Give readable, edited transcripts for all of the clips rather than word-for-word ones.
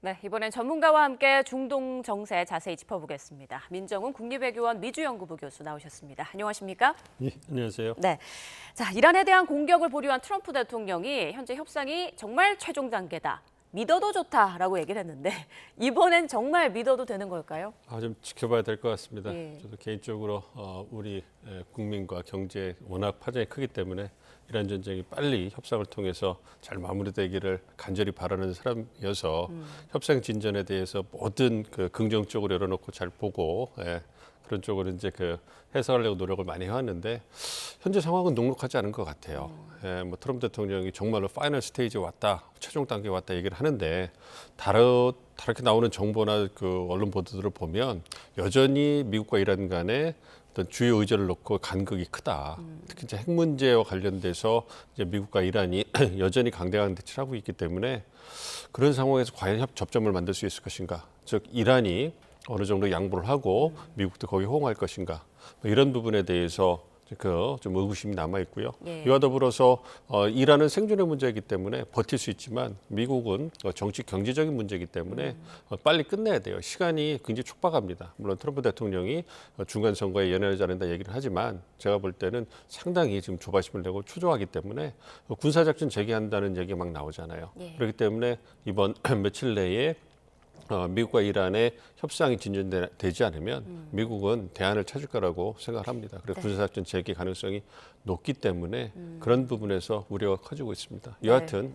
네, 이번엔 전문가와 함께 중동 정세 자세히 짚어보겠습니다. 민정훈 국립외교원 미주연구부 교수 나오셨습니다. 안녕하십니까? 예, 안녕하세요. 네, 자 이란에 대한 공격을 보류한 트럼프 대통령이 현재 협상이 정말 최종 단계다. 믿어도 좋다라고 얘기를 했는데 이번엔 정말 믿어도 되는 걸까요? 좀 지켜봐야 될 것 같습니다. 예. 저도 개인적으로 우리 국민과 경제 워낙 파장이 크기 때문에 이란 전쟁이 빨리 협상을 통해서 잘 마무리되기를 간절히 바라는 사람이어서 협상 진전에 대해서 모든 그 긍정적으로 열어놓고 잘 보고 그런 쪽으로 이제 해석하려고 노력을 많이 해왔는데 현재 상황은 녹록하지 않은 것 같아요. 뭐 트럼프 대통령이 정말로 파이널 스테이지에 왔다, 최종 단계에 왔다 얘기를 하는데 다르게 나오는 정보나 그 언론 보도들을 보면 여전히 미국과 이란 간에 어떤 주요 의제를 놓고 간극이 크다. 특히 이제 핵 문제와 관련돼서 이제 미국과 이란이 여전히 강대강 대치를 하고 있기 때문에 그런 상황에서 과연 접점을 만들 수 있을 것인가. 즉 이란이 어느 정도 양보를 하고 미국도 거기 호응할 것인가. 뭐 이런 부분에 대해서 좀 의구심이 남아 있고요. 예. 이와 더불어서 이란은 생존의 문제이기 때문에 버틸 수 있지만 미국은 정치 경제적인 문제이기 때문에 빨리 끝내야 돼요. 시간이 굉장히 촉박합니다. 물론 트럼프 대통령이 중간 선거에 연연하지 않는다 얘기를 하지만 제가 볼 때는 상당히 지금 조바심을 내고 초조하기 때문에 군사작전 재개한다는 얘기가 막 나오잖아요. 예. 그렇기 때문에 이번 며칠 내에 미국과 이란의 협상이 진전되지 않으면 미국은 대안을 찾을 거라고 생각을 합니다. 그래서 군사작전 재개 가능성이 높기 때문에 그런 부분에서 우려가 커지고 있습니다. 여하튼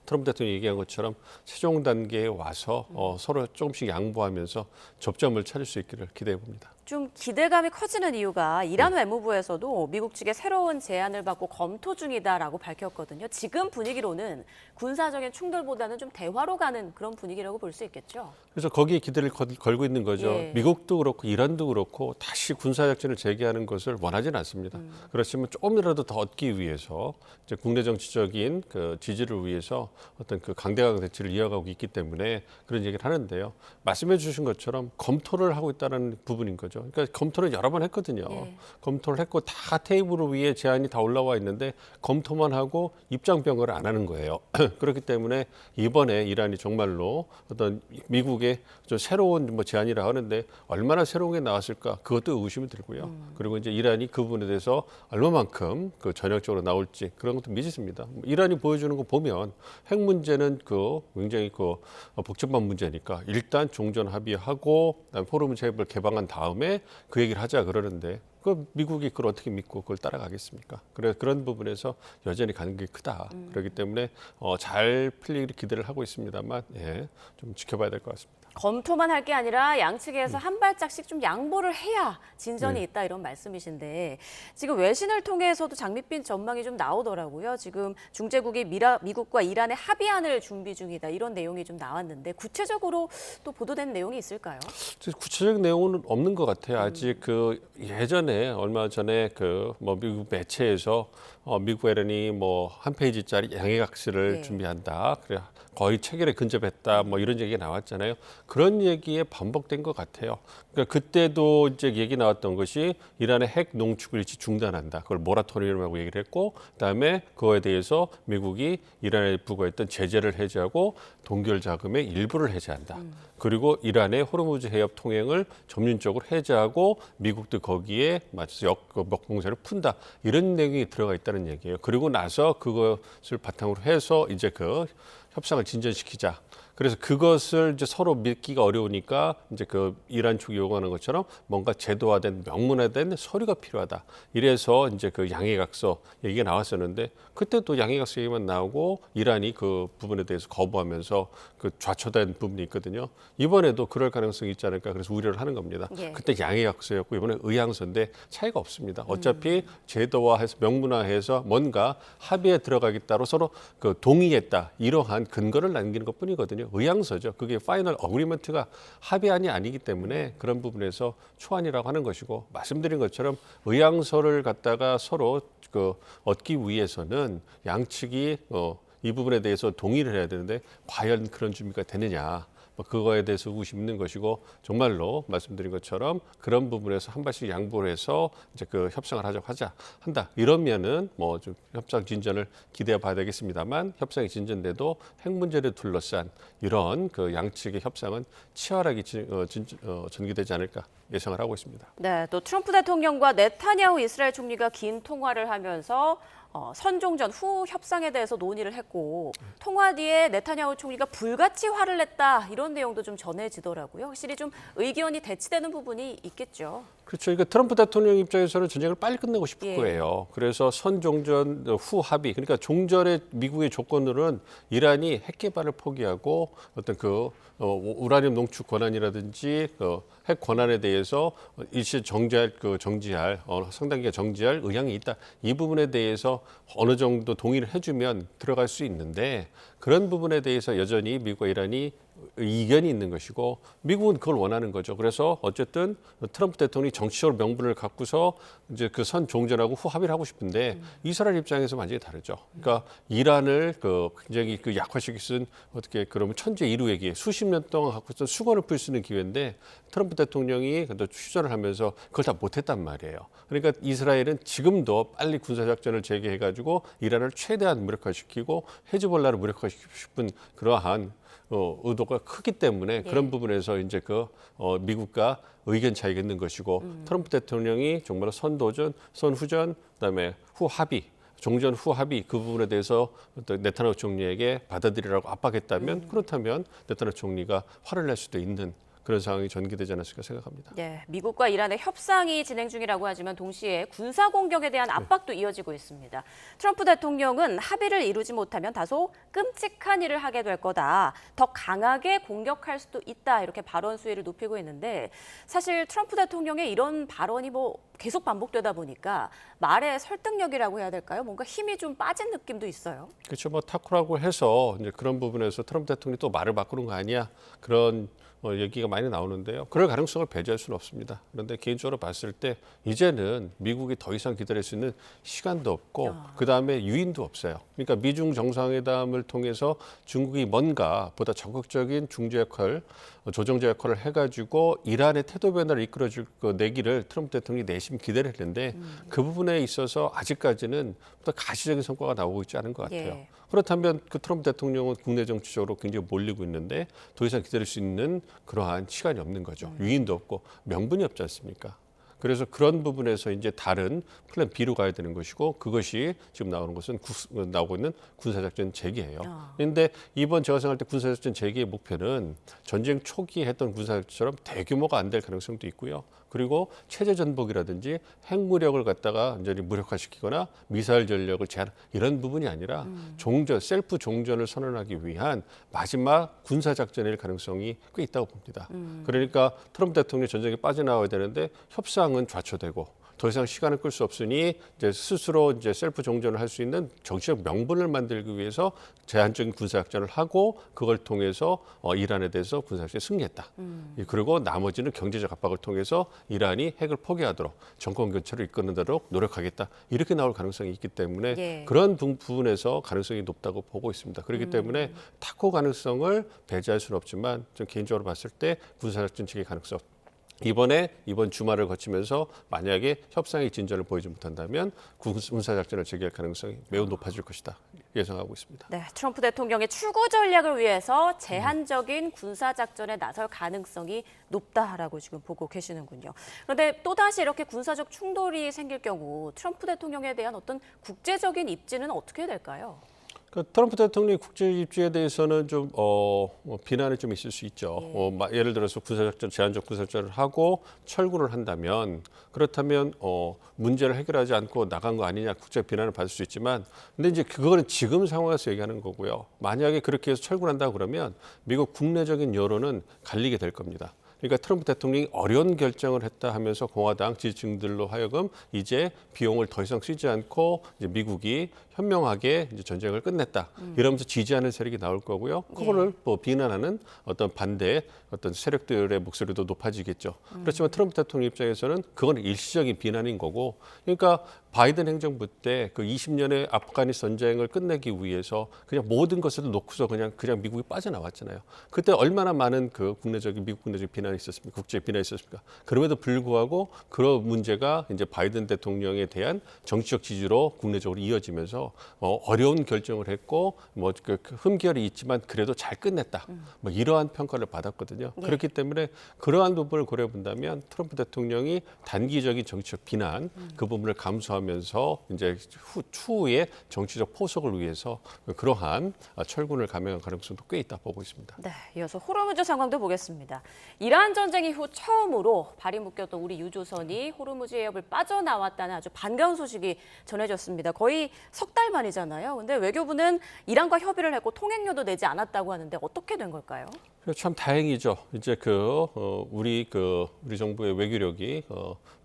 트럼프 대통령이 얘기한 것처럼 최종 단계에 와서 서로 조금씩 양보하면서 접점을 찾을 수 있기를 기대해 봅니다. 좀 기대감이 커지는 이유가 이란 외무부에서도 미국 측의 새로운 제안을 받고 검토 중이다라고 밝혔거든요. 지금 분위기로는 군사적인 충돌보다는 좀 대화로 가는 그런 분위기라고 볼 수 있겠죠. 그래서 거기에 기대를 걸고 있는 거죠. 예. 미국도 그렇고 이란도 그렇고 다시 군사작전을 재개하는 것을 원하지는 않습니다. 그렇지만 조금이라도 더 얻기 위해서 이제 국내 정치적인 그 지지를 위해서 어떤 그 강대강 대치를 이어가고 있기 때문에 그런 얘기를 하는데요. 말씀해 주신 것처럼 검토를 하고 있다는 부분인 거죠. 그러니까 검토를 여러 번 했거든요. 예. 검토를 했고 다 테이블 위에 제안이 다 올라와 있는데 검토만 하고 입장 변경을 안 하는 거예요. 그렇기 때문에 이번에 이란이 정말로 어떤 미국의 좀 새로운 뭐 제안이라 하는데 얼마나 새로운 게 나왔을까 그것도 의구심이 들고요. 그리고 이제 이란이 그 부분에 대해서 얼마만큼 그 전략적으로 나올지 그런 것도 미지수입니다. 이란이 보여주는 거 보면 핵 문제는 굉장히 복잡한 문제니까 일단 종전 합의하고 그다음에 포럼 체협을 개방한 다음에 그 얘기를 하자 그러는데 미국이 그걸 어떻게 믿고 그걸 따라가겠습니까? 그래서 그런 부분에서 여전히 간극이 크다. 그렇기 때문에 잘 풀리기를 기대를 하고 있습니다만 좀 지켜봐야 될 것 같습니다. 검토만 할 게 아니라 양측에서 한 발짝씩 좀 양보를 해야 진전이 네. 있다 이런 말씀이신데 지금 외신을 통해서도 장밋빛 전망이 좀 나오더라고요. 지금 중재국이 미국과 이란의 합의안을 준비 중이다 이런 내용이 좀 나왔는데 구체적으로 또 보도된 내용이 있을까요? 구체적인 내용은 없는 것 같아요. 아직 예전에 얼마 전에 뭐 미국 매체에서 미국과 이란이 뭐 한 페이지짜리 양해각서를 네. 준비한다. 그래 거의 체결에 근접했다. 뭐 이런 얘기가 나왔잖아요. 그런 얘기에 반복된 것 같아요. 그러니까 그때도 이제 얘기 나왔던 것이 이란의 핵 농축을 일시 중단한다. 그걸 모라토리엄이라고 얘기를 했고, 그다음에 그거에 대해서 미국이 이란에 부과했던 제재를 해제하고 동결 자금의 일부를 해제한다. 그리고 이란의 호르무즈 해협 통행을 점진적으로 해제하고 미국도 거기에 맞춰서 역공세를 푼다. 이런 내용이 들어가 있다는 얘기예요. 그리고 나서 그것을 바탕으로 해서 이제 협상을 진전시키자. 그래서 그것을 이제 서로 믿기가 어려우니까 이제 이란 측이 요구하는 것처럼 뭔가 제도화된 명문화된 서류가 필요하다. 이래서 이제 양해각서 얘기가 나왔었는데 그때도 양해각서 얘기만 나오고 이란이 그 부분에 대해서 거부하면서 좌초된 부분이 있거든요. 이번에도 그럴 가능성이 있지 않을까 그래서 우려를 하는 겁니다. 예. 그때 양해각서였고 이번에 의향서인데 차이가 없습니다. 어차피 제도화해서 명문화해서 뭔가 합의에 들어가겠다로 서로 동의했다. 이러한 근거를 남기는 것뿐이거든요. 의향서죠. 그게 파이널 어그리먼트가 합의안이 아니기 때문에 그런 부분에서 초안이라고 하는 것이고 말씀드린 것처럼 의향서를 갖다가 서로 얻기 위해서는 양측이 이 부분에 대해서 동의를 해야 되는데 과연 그런 준비가 되느냐. 뭐 그거에 대해서 의구심 있는 것이고 정말로 말씀드린 것처럼 그런 부분에서 한 발씩 양보를 해서 이제 그 협상을 한다 이러면은 뭐 좀 협상 진전을 기대해 봐야 되겠습니다만 협상이 진전돼도 핵 문제를 둘러싼 이런 그 양측의 협상은 치열하게 전개되지 않을까 예상을 하고 있습니다. 네, 또 트럼프 대통령과 네타냐후 이스라엘 총리가 긴 통화를 하면서 선종전 후 협상에 대해서 논의를 했고 통화 뒤에 네타냐후 총리가 불같이 화를 냈다 이런 내용도 좀 전해지더라고요. 확실히 좀 의견이 대치되는 부분이 있겠죠. 그렇죠. 그러니까 트럼프 대통령 입장에서는 전쟁을 빨리 끝내고 싶을 예. 거예요. 그래서 선종전 후 합의, 그러니까 종전의 미국의 조건으로는 이란이 핵 개발을 포기하고 어떤 우라늄 농축 권한이라든지 핵 권한에 대해서 일시 정지할 상당 기간 정지할 의향이 있다. 이 부분에 대해서 어느 정도 동의를 해주면 들어갈 수 있는데 그런 부분에 대해서 여전히 미국과 이란이 이견이 있는 것이고 미국은 그걸 원하는 거죠. 그래서 어쨌든 트럼프 대통령이 정치적으로 명분을 갖고서 이제 그 선 종전하고 후 합의를 하고 싶은데 이스라엘 입장에서 완전히 다르죠. 그러니까 이란을 굉장히 약화시킬 수 있는 어떻게 그러면 천재 이루에게 수십 년 동안 갖고 있던 수건을 풀 수 있는 기회인데 트럼프 대통령이 휴전을 하면서 그걸 다 못했단 말이에요. 그러니까 이스라엘은 지금도 빨리 군사작전을 재개해가지고 이란을 최대한 무력화시키고 헤즈볼라를 무력화시키고 싶은 그러한 의도가 크기 때문에 그런 부분에서 이제 미국과 의견 차이가 있는 것이고 트럼프 대통령이 정말 선도전, 선후전, 그다음에 후 합의, 종전 후 합의 그 부분에 대해서 네타냐후 총리에게 받아들이라고 압박했다면 그렇다면 네타냐후 총리가 화를 낼 수도 있는 그런 상황이 전개되지 않았을까 생각합니다. 네, 미국과 이란의 협상이 진행 중이라고 하지만 동시에 군사 공격에 대한 압박도 이어지고 있습니다. 트럼프 대통령은 합의를 이루지 못하면 다소 끔찍한 일을 하게 될 거다. 더 강하게 공격할 수도 있다. 이렇게 발언 수위를 높이고 있는데 사실 트럼프 대통령의 이런 발언이 계속 반복되다 보니까 말의 설득력이라고 해야 될까요? 뭔가 힘이 좀 빠진 느낌도 있어요. 그렇죠. 탁구라고 해서 이제 그런 부분에서 트럼프 대통령이 또 말을 바꾸는 거 아니야? 그런 얘기가 많이 나오는데요. 그럴 가능성을 배제할 수는 없습니다. 그런데 개인적으로 봤을 때 이제는 미국이 더 이상 기다릴 수 있는 시간도 없고 그다음에 유인도 없어요. 그러니까 미중 정상회담을 통해서 중국이 뭔가 보다 적극적인 중재 역할, 조정자 역할을 해가지고 이란의 태도 변화를 이끌어줄 내기를 트럼프 대통령이 내심 기대를 했는데 그 부분에 있어서 아직까지는 보다 가시적인 성과가 나오고 있지 않은 것 같아요. 예. 그렇다면 그 트럼프 대통령은 국내 정치적으로 굉장히 몰리고 있는데 더 이상 기다릴 수 있는 그러한 시간이 없는 거죠. 유인도 없고 명분이 없지 않습니까? 그래서 그런 부분에서 이제 다른 플랜 B로 가야 되는 것이고 그것이 지금 나오고 있는 군사작전 재개예요. 그런데 이번 제가 생각할 때 군사작전 재개의 목표는 전쟁 초기에 했던 군사작전처럼 대규모가 안 될 가능성도 있고요. 그리고 체제 전복이라든지 핵무력을 갖다가 완전히 무력화시키거나 미사일 전력을 제한 이런 부분이 아니라 셀프 종전을 선언하기 위한 마지막 군사작전일 가능성이 꽤 있다고 봅니다. 그러니까 트럼프 대통령이 전쟁에 빠져나와야 되는데 협상은 좌초되고 더 이상 시간을 끌 수 없으니 이제 스스로 이제 셀프 종전을 할 수 있는 정치적 명분을 만들기 위해서 제한적인 군사작전을 하고 그걸 통해서 이란에 대해서 군사작전에 승리했다. 그리고 나머지는 경제적 압박을 통해서 이란이 핵을 포기하도록 정권 교체를 이끌어내도록 노력하겠다. 이렇게 나올 가능성이 있기 때문에 그런 부분에서 가능성이 높다고 보고 있습니다. 그렇기 때문에 타코 가능성을 배제할 수는 없지만 좀 개인적으로 봤을 때 군사작전 체계 가능성 이번 주말을 거치면서 만약에 협상의 진전을 보이지 못한다면 군사작전을 재개할 가능성이 매우 높아질 것이다 예상하고 있습니다. 네, 트럼프 대통령의 추구 전략을 위해서 제한적인 군사작전에 나설 가능성이 높다라고 지금 보고 계시는군요. 그런데 또다시 이렇게 군사적 충돌이 생길 경우 트럼프 대통령에 대한 어떤 국제적인 입지는 어떻게 될까요? 트럼프 대통령의 국제 입지에 대해서는 좀 비난이 좀 있을 수 있죠. 예를 들어서 제한적 군사작전을 하고 철군을 한다면 그렇다면 문제를 해결하지 않고 나간 거 아니냐 국제 비난을 받을 수 있지만 근데 이제 그거는 지금 상황에서 얘기하는 거고요. 만약에 그렇게 해서 철군한다 그러면 미국 국내적인 여론은 갈리게 될 겁니다. 그러니까 트럼프 대통령이 어려운 결정을 했다 하면서 공화당 지지층들로 하여금 이제 비용을 더 이상 쓰지 않고 이제 미국이 현명하게 이제 전쟁을 끝냈다. 이러면서 지지하는 세력이 나올 거고요. 그거를 또 비난하는 어떤 반대 어떤 세력들의 목소리도 높아지겠죠. 그렇지만 트럼프 대통령 입장에서는 그건 일시적인 비난인 거고, 그러니까 바이든 행정부 때 그 20년의 아프가니스탄 전쟁을 끝내기 위해서 그냥 모든 것을 놓고서 그냥 미국이 빠져나왔잖아요. 그때 얼마나 많은 그 미국 국내적인 비난이 있었습니까? 국제 비난이 있었습니까? 그럼에도 불구하고 그런 문제가 이제 바이든 대통령에 대한 정치적 지지로 국내적으로 이어지면서 어려운 결정을 했고 그 흠결이 있지만 그래도 잘 끝냈다. 뭐 이러한 평가를 받았거든요. 그렇기 때문에 그러한 부분을 고려해 본다면 트럼프 대통령이 단기적인 정치적 비난 그 부분을 감수하면서 이제 추후에 정치적 포석을 위해서 그러한 철군을 감행할 가능성도 꽤 있다 보고 있습니다. 네, 이어서 호르무즈 상황도 보겠습니다. 이란 전쟁 이후 처음으로 발이 묶였던 우리 유조선이 호르무즈 해협을 빠져나왔다는 아주 반가운 소식이 전해졌습니다. 거의 석 달 만이잖아요. 근데 외교부는 이란과 협의를 했고 통행료도 내지 않았다고 하는데 어떻게 된 걸까요? 참 다행이죠. 이제 우리 정부의 외교력이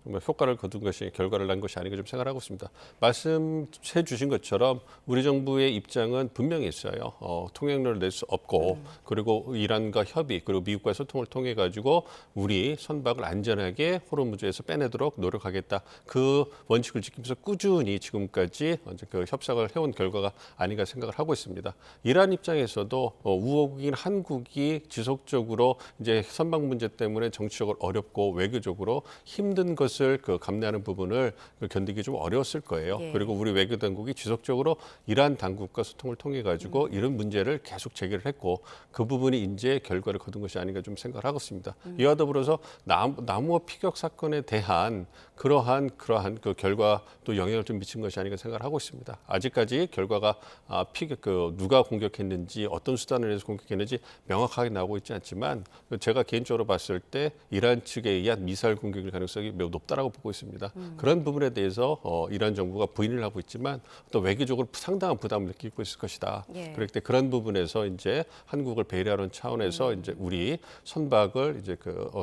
정말 효과를 거둔 것이 결과를 난 것이 아닌가 좀 생각하고 있습니다. 말씀해 주신 것처럼 우리 정부의 입장은 분명히 있어요. 통행료를 낼 수 없고 그리고 이란과 협의 그리고 미국과 소통을 통해 가지고 우리 선박을 안전하게 호르무즈에서 빼내도록 노력하겠다. 그 원칙을 지키면서 꾸준히 지금까지 그 협상을 해온 결과가 아닌가 생각을 하고 있습니다. 이란 입장에서도 우호국인 한국이 지속적으로 이제 선박 문제 때문에 정치적으로 어렵고 외교적으로 힘든 것을 감내하는 부분을 견디기 좀 어려웠을 거예요. 그리고 우리 외교 당국이 지속적으로 이란 당국과 소통을 통해 가지고 이런 문제를 계속 제기를 했고 그 부분이 이제 결과를 거둔 것이 아닌가 좀 생각을 하고 있습니다. 이와 더불어서 나무호 피격 사건에 대한 그러한 그 결과도 영향을 좀 미친 것이 아닌가 생각을 하고 있습니다. 아직까지 결과가 누가 공격했는지 어떤 수단을 해서 공격했는지 명확하게 나오고 있지 않지만 제가 개인적으로 봤을 때 이란 측에 의한 미사일 공격일 가능성이 매우 높다라고 보고 있습니다. 그런 부분에 대해서 이란 정부가 부인을 하고 있지만 또 외교적으로 상당한 부담을 느끼고 있을 것이다. 그렇기 때문에 그런 부분에서 이제 한국을 배려하는 차원에서 이제 우리 선박을 이제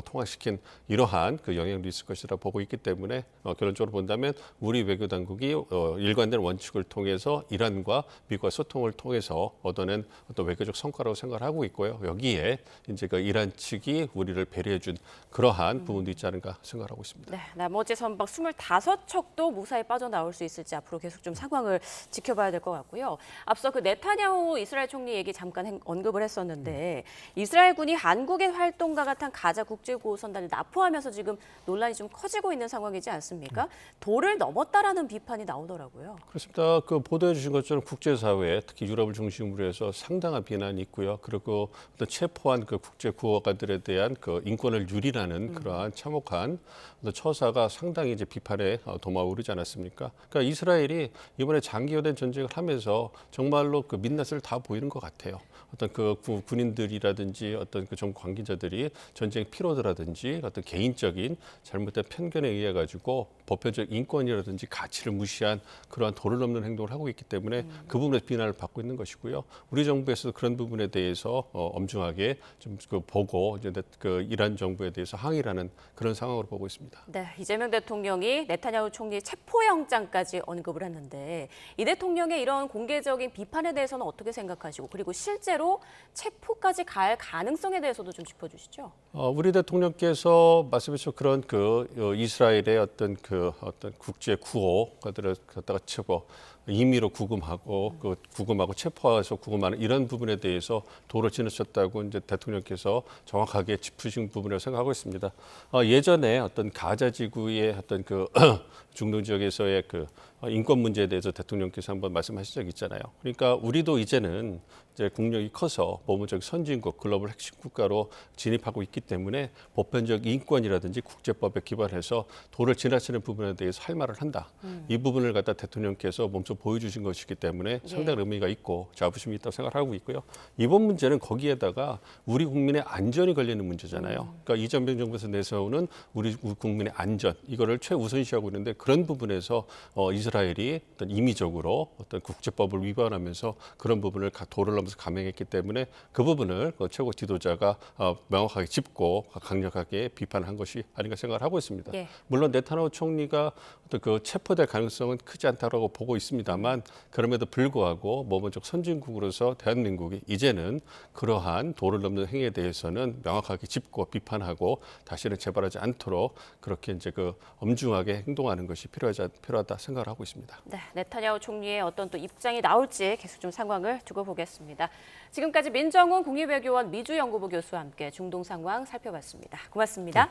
통화시킨 이러한 영향도 있을 것이라 보고 있기 때문에 결론적으로 본다면 우리 외교 당국이 일관된 원칙을 통해서 이란과 미국과 소통을 통해서 얻어낸 어떤 외교적 성과라고 생각을 하고 있고요. 여기에 이제 이란 측이 우리를 배려해준 그러한 부분도 있지 않은가 생각하고 있습니다. 네, 나머지 선박 25척도 무사히 빠져나올 수 있을지 앞으로 계속 좀 상황을 지켜봐야 될 것 같고요. 앞서 네타냐후 이스라엘 총리 얘기 잠깐 언급을 했었는데 이스라엘군이 한국의 활동가 같은 가자 국제구호선단을 납포하면서 지금 논란이 좀 커지고 있는 상황이지 않습니까? 도를 넘었다라는 비판이 나오더라고요. 그렇습니다. 보도해 주신 것처럼 국제사회, 특히 유럽을 중심으로 해서 상당한 비난이 있고요. 그리고 어떤 체포한 국제구호가들에 대한 인권을 유린하는 그러한 참혹한 처사가 상당히 이제 비판에 도마오르지 않았습니까? 그러니까 이스라엘이 이번에 장기화된 전쟁을 하면서 정말로 민낯을 다 보이는 것 같아요. 어떤 군인들이라든지 어떤 정부 관계자들이 전쟁 피로도라든지 어떤 개인적인 잘못된 편견에 의해 가지고 보편적 인권이라든지 가치를 무시한 그러한 도를 넘는 행동을 하고 있기 때문에 그 부분에서 비난을 받고 있는 것이고요. 우리 정부에서도 그런 부분에 대해서 엄중하게 좀 보고 이제 이란 정부에 대해서 항의하는 그런 상황으로 보고 있습니다. 네, 이재명 대통령이 네타냐후 총리 체포영장까지 언급을 했는데 이 대통령의 이런 공개적인 비판에 대해서는 어떻게 생각하시고 그리고 실제로 체포까지 갈 가능성에 대해서도 좀 짚어주시죠. 우리 대통령께서 말씀하신 그런 이스라엘의 어떤 국제 구호가들을 갖다가 치고 임의로 구금하고 체포해서 구금하는 이런 부분에 대해서 도를 지나쳤다고 이제 대통령께서 정확하게 짚으신 부분이라고 생각하고 있습니다. 예전에 어떤 가자 지구의 어떤 중동 지역에서의 인권 문제에 대해서 대통령께서 한번 말씀하신 적이 있잖아요. 그러니까 우리도 이제는 이제 국력이 커서 모범적 선진국, 글로벌 핵심 국가로 진입하고 있기 때문에 보편적 인권이라든지 국제법에 기반해서 도를 지나치는 부분에 대해서 할 말을 한다. 이 부분을 갖다 대통령께서 몸소 보여주신 것이기 때문에 상당한 의미가 있고 자부심이 있다고 생각하고 있고요. 이번 문제는 거기에다가 우리 국민의 안전이 걸리는 문제잖아요. 그러니까 이재명 정부에서 내세우는 우리 국민의 안전 이거를 최우선시하고 있는데 그런 부분에서 이스라엘이 어떤 임의적으로 어떤 국제법을 위반하면서 그런 부분을 도를 넘어서 감행했기 때문에 그 부분을 최고 지도자가 명확하게 짚고 강력하게 비판한 것이 아닌가 생각을 하고 있습니다. 물론 네타냐후 총리가 어떤 체포될 가능성은 크지 않다고 보고 있습니다. 있습니다만 그럼에도 불구하고 모범적 선진국으로서 대한민국이 이제는 그러한 도를 넘는 행위에 대해서는 명확하게 짚고 비판하고 다시는 재발하지 않도록 그렇게 이제 그 엄중하게 행동하는 것이 필요하다 생각을 하고 있습니다. 네, 네타냐후 총리의 어떤 또 입장이 나올지 계속 좀 상황을 두고 보겠습니다. 지금까지 민정훈 국립외교원 미주연구부 교수와 함께 중동 상황 살펴봤습니다. 고맙습니다.